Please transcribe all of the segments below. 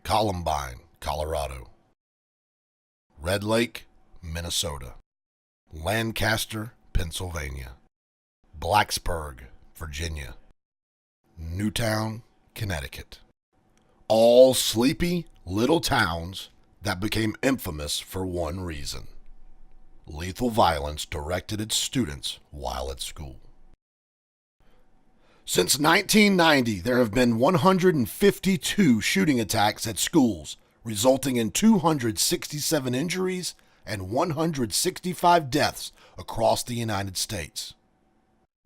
Columbine, Colorado. Red Lake, Minnesota. Lancaster, Pennsylvania. Blacksburg, Virginia. Newtown, Connecticut. All sleepy little towns that became infamous for one reason: lethal violence directed at students while at school. Since 1990, there have been 152 shooting attacks at schools, resulting in 267 injuries and 165 deaths across the United States.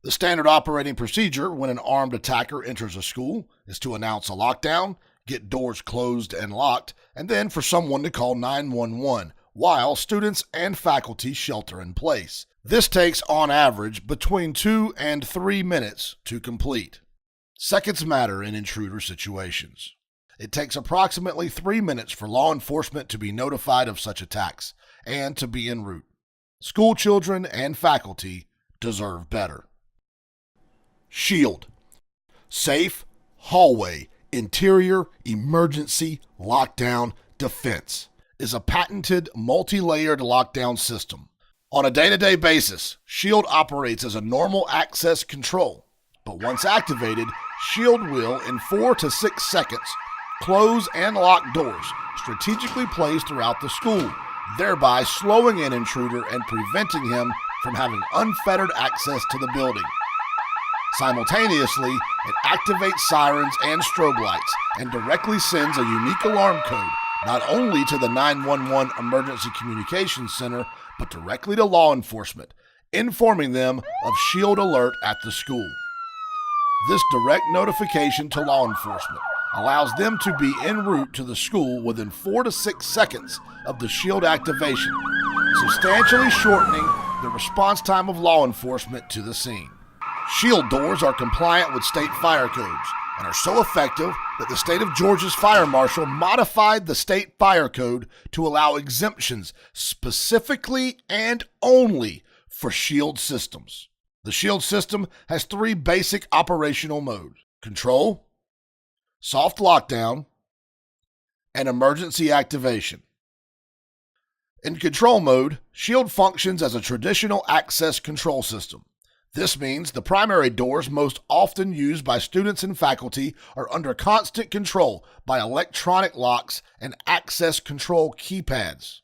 The standard operating procedure when an armed attacker enters a school is to announce a lockdown, get doors closed and locked, and then for someone to call 911 while students and faculty shelter in place. This takes, on average, between 2 and 3 minutes to complete. Seconds matter in intruder situations. It takes approximately 3 minutes for law enforcement to be notified of such attacks and to be en route. School children and faculty deserve better. SHIELD. Safe, Hallway, Interior, Emergency, Lockdown, Defense is a patented multi-layered lockdown system. On a day-to-day basis, SHIELD operates as a normal access control, but once activated, SHIELD will, in 4 to 6 seconds, close and lock doors strategically placed throughout the school, thereby slowing an intruder and preventing him from having unfettered access to the building. Simultaneously, it activates sirens and strobe lights and directly sends a unique alarm code not only to the 911 Emergency Communications Center, but directly to law enforcement, informing them of SHIELD alert at the school. This direct notification to law enforcement allows them to be en route to the school within 4 to 6 seconds of the SHIELD activation, substantially shortening the response time of law enforcement to the scene. SHIELD doors are compliant with state fire codes and are so effective that the state of Georgia's fire marshal modified the state fire code to allow exemptions specifically and only for SHIELD systems. The SHIELD system has 3 basic operational modes: control, soft lockdown, and emergency activation. In control mode, SHIELD functions as a traditional access control system. This means the primary doors most often used by students and faculty are under constant control by electronic locks and access control keypads,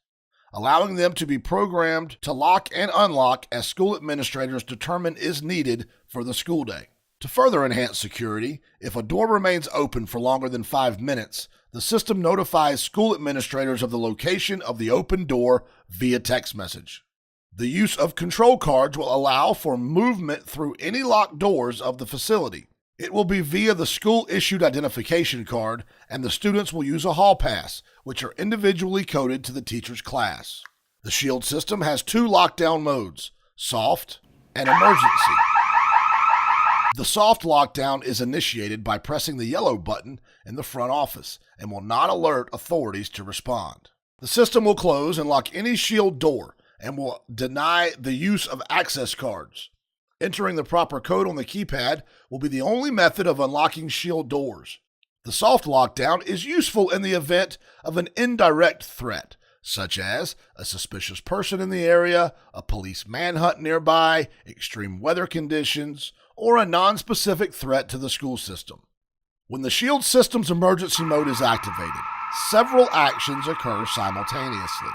allowing them to be programmed to lock and unlock as school administrators determine is needed for the school day. To further enhance security, if a door remains open for longer than 5 minutes, the system notifies school administrators of the location of the open door via text message. The use of control cards will allow for movement through any locked doors of the facility. It will be via the school-issued identification card, and the students will use a hall pass, which are individually coded to the teacher's class. The SHIELD system has 2 lockdown modes: soft and emergency. The soft lockdown is initiated by pressing the yellow button in the front office and will not alert authorities to respond. The system will close and lock any SHIELD door and will deny the use of access cards. Entering the proper code on the keypad will be the only method of unlocking SHIELD doors. The soft lockdown is useful in the event of an indirect threat, such as a suspicious person in the area, a police manhunt nearby, extreme weather conditions, or a non-specific threat to the school system. When the SHIELD system's emergency mode is activated, several actions occur simultaneously.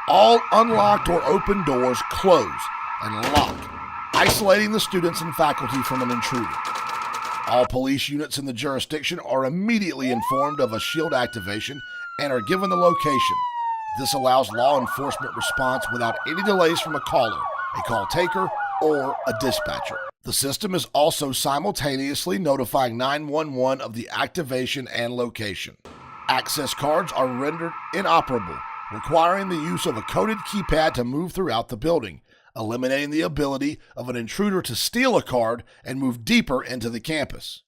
All unlocked or open doors close and lock, isolating the students and faculty from an intruder. All police units in the jurisdiction are immediately informed of a SHIELD activation and are given the location. This allows law enforcement response without any delays from a caller, a call taker, or a dispatcher. The system is also simultaneously notifying 911 of the activation and location. Access cards are rendered inoperable, requiring the use of a coded keypad to move throughout the building, eliminating the ability of an intruder to steal a card and move deeper into the campus.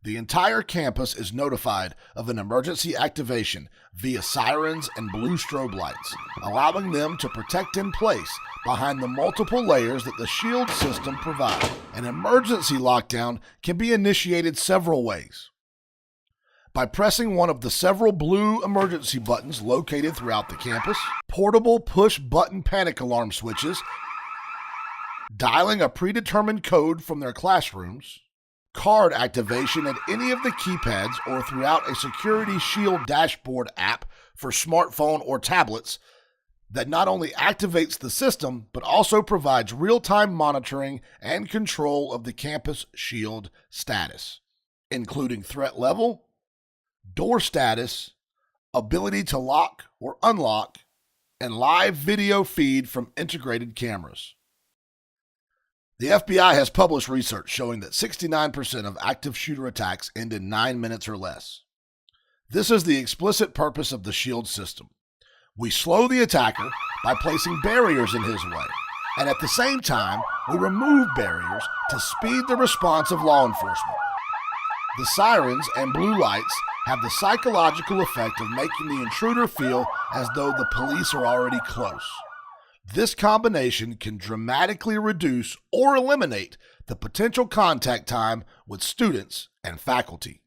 The entire campus is notified of an emergency activation via sirens and blue strobe lights, allowing them to protect in place behind the multiple layers that the SHIELD system provides. An emergency lockdown can be initiated several ways. by pressing one of the several blue emergency buttons located throughout the campus, portable push-button panic alarm switches, dialing a predetermined code from their classrooms, card activation at any of the keypads or throughout a Security Shield dashboard app for smartphone or tablets that not only activates the system, but also provides real-time monitoring and control of the campus Shield status, including threat level, door status, ability to lock or unlock, and live video feed from integrated cameras. The FBI has published research showing that 69% of active shooter attacks end in 9 minutes or less. This is the explicit purpose of the Shield system. We slow the attacker by placing barriers in his way, and at the same time, we remove barriers to speed the response of law enforcement. The sirens and blue lights have the psychological effect of making the intruder feel as though the police are already close. This combination can dramatically reduce or eliminate the potential contact time with students and faculty.